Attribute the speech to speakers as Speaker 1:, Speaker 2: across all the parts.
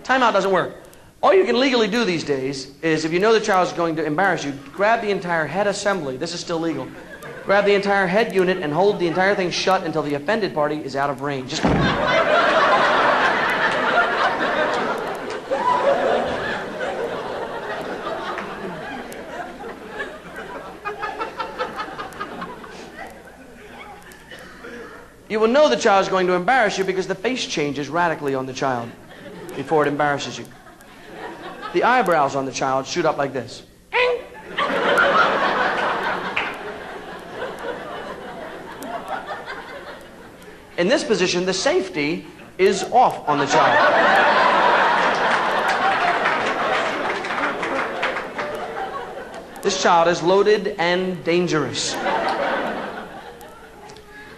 Speaker 1: Timeout doesn't work. All you can legally do these days is, if you know the child's going to embarrass you, grab the entire head assembly. This is still legal. Grab the entire head unit and hold the entire thing shut until the offended party is out of range. Just... You will know the child is going to embarrass you because the face changes radically on the child before it embarrasses you. The eyebrows on the child shoot up like this. In this position, the safety is off on the child. This child is loaded and dangerous.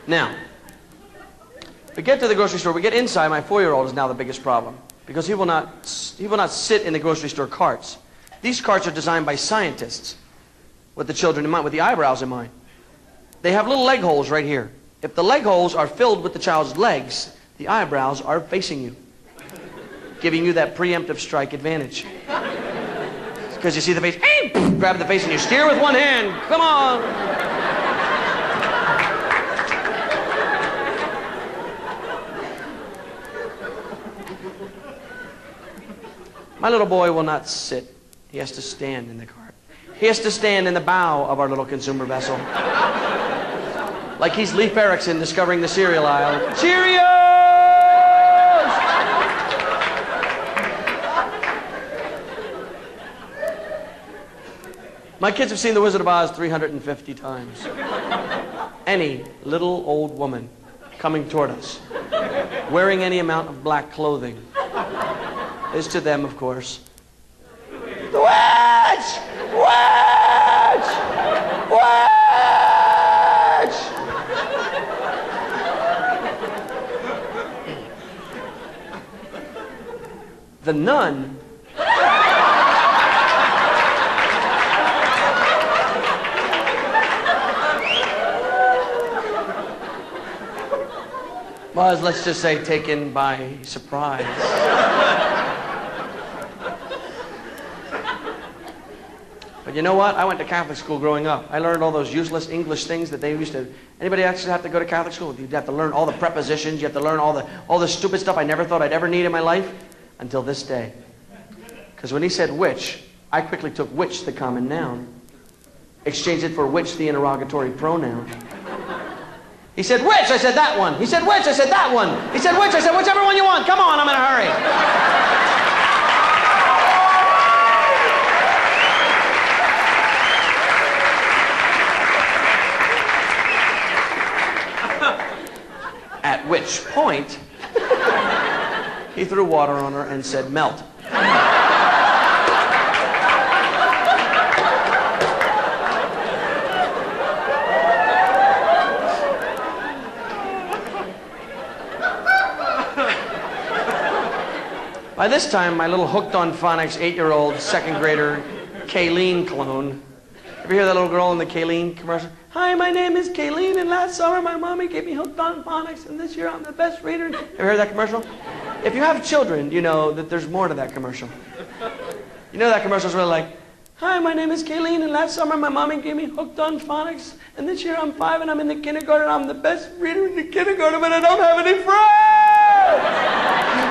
Speaker 1: Now, we get to the grocery store, we get inside. My 4-year-old is now the biggest problem because he will not sit in the grocery store carts. These carts are designed by scientists with the children in mind, with the eyebrows in mind. They have little leg holes right here. If the leg holes are filled with the child's legs, the eyebrows are facing you, giving you that preemptive strike advantage. Because you see the face, grab the face and you steer with one hand. Come on. My little boy will not sit. He has to stand in the cart. He has to stand in the bow of our little consumer vessel. Like he's Leif Erikson discovering the cereal aisle. Cheerios! My kids have seen The Wizard of Oz 350 times. Any little old woman coming toward us, wearing any amount of black clothing, is to them, of course, the witch! Witch! Witch! The nun was, let's just say, taken by surprise. But you know what? I went to Catholic school growing up. I learned all those useless English things that they used to... Anybody actually have to go to Catholic school? You'd have to learn all the prepositions. You have to learn all the stupid stuff I never thought I'd ever need in my life until this day. Because when he said which, I quickly took which, the common noun, exchanged it for which, the interrogatory pronoun. He said which? I said that one. He said which? I said that one. He said which? I said whichever one you want. Come on, I'm in a hurry. At which point, he threw water on her and said, melt. By this time, my little hooked on phonics 8-year-old second grader Kayleen clone. Ever hear that little girl in the Kayleen commercial? Hi, my name is Kayleen, and last summer my mommy gave me hooked on phonics, and this year I'm the best reader. Ever heard that commercial? If you have children, you know that there's more to that commercial. You know that commercial's really like, hi, my name is Kayleen, and last summer my mommy gave me hooked on phonics, and this year I'm 5 and I'm in the kindergarten. I'm the best reader in the kindergarten, but I don't have any friends!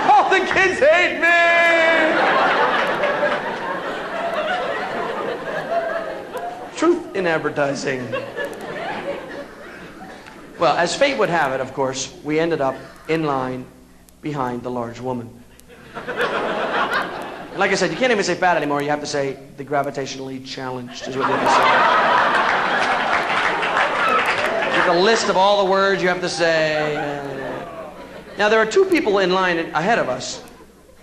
Speaker 1: All the kids hate me! Truth in advertising. Well, as fate would have it, of course, we ended up in line behind the large woman. Like I said, you can't even say fat anymore. You have to say the gravitationally challenged is what you have to say. You have a list of all the words you have to say. Now, there are 2 people in line ahead of us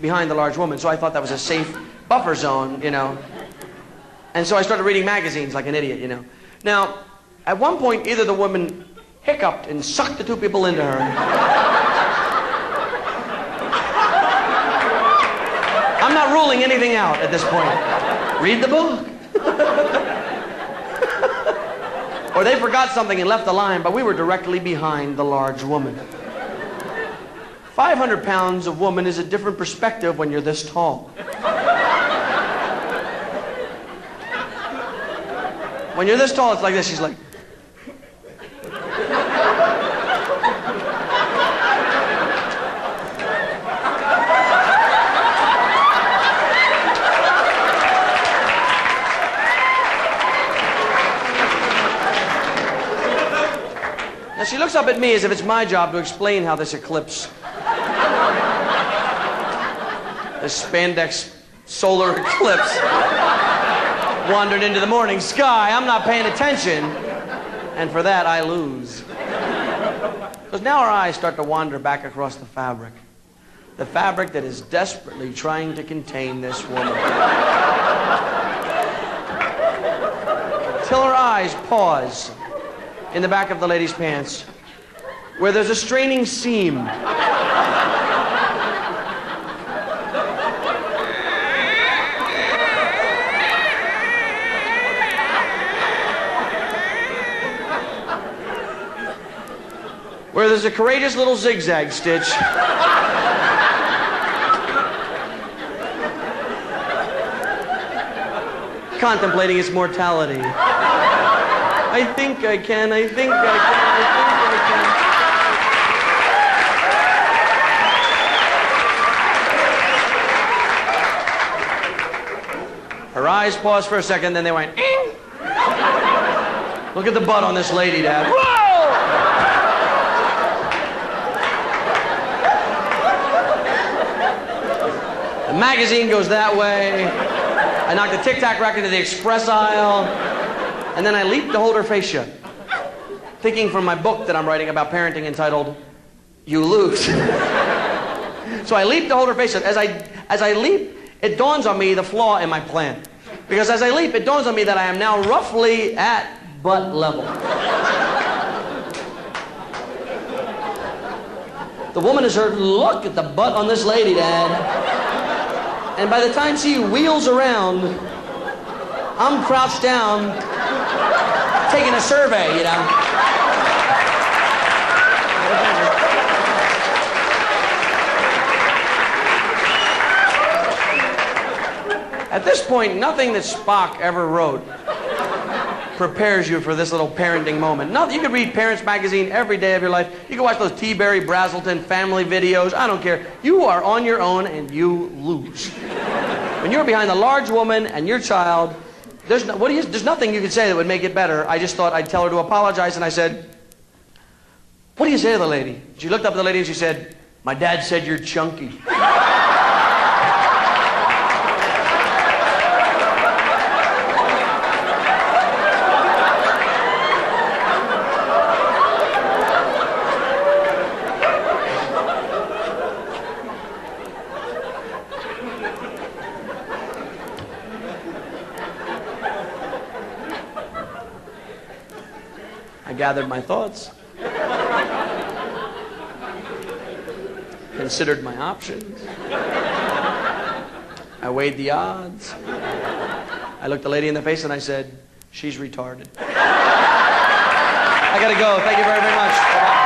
Speaker 1: behind the large woman, so I thought that was a safe buffer zone, you know. And so I started reading magazines like an idiot, you know. Now, at one point, either the woman hiccuped and sucked the 2 people into her. I'm not ruling anything out at this point. Read the book. Or they forgot something and left the line, but we were directly behind the large woman. 500 pounds of woman is a different perspective when you're this tall. When you're this tall, it's like this. She's like... Now she looks up at me as if it's my job to explain how this eclipse, this spandex solar eclipse, wandered into the morning sky. I'm not paying attention, and for that I lose. Because now our eyes start to wander back across the fabric that is desperately trying to contain this woman. Till her eyes pause in the back of the lady's pants, where there's a straining seam. Where there's a courageous little zigzag stitch. Contemplating its mortality. I think I can, I think I can, I think I can. Her eyes paused for a second, then they went, "Ing!" Look at the butt on this lady, Dad. Whoa! The magazine goes that way. I knock the tic-tac rack into the express aisle. And then I leap to hold her face shut, thinking from my book that I'm writing about parenting entitled, You Lose. So I leap to hold her face shut. As I leap, it dawns on me the flaw in my plan. Because as I leap, it dawns on me that I am now roughly at butt level. The woman has heard, look at the butt on this lady, Dad. And by the time she wheels around, I'm crouched down, taking a survey, you know. At this point, nothing that Spock ever wrote prepares you for this little parenting moment. Nothing. You could read Parents Magazine every day of your life. You can watch those T. Berry Brazelton family videos. I don't care. You are on your own and you lose. When you're behind a large woman and your child, there's nothing you could say that would make it better. I just thought I'd tell her to apologize, and I said, what do you say to the lady? She looked up at the lady and she said, my dad said you're chunky. I gathered my thoughts, considered my options, I weighed the odds, I looked the lady in the face and I said, she's retarded. I gotta go. Thank you very, very much.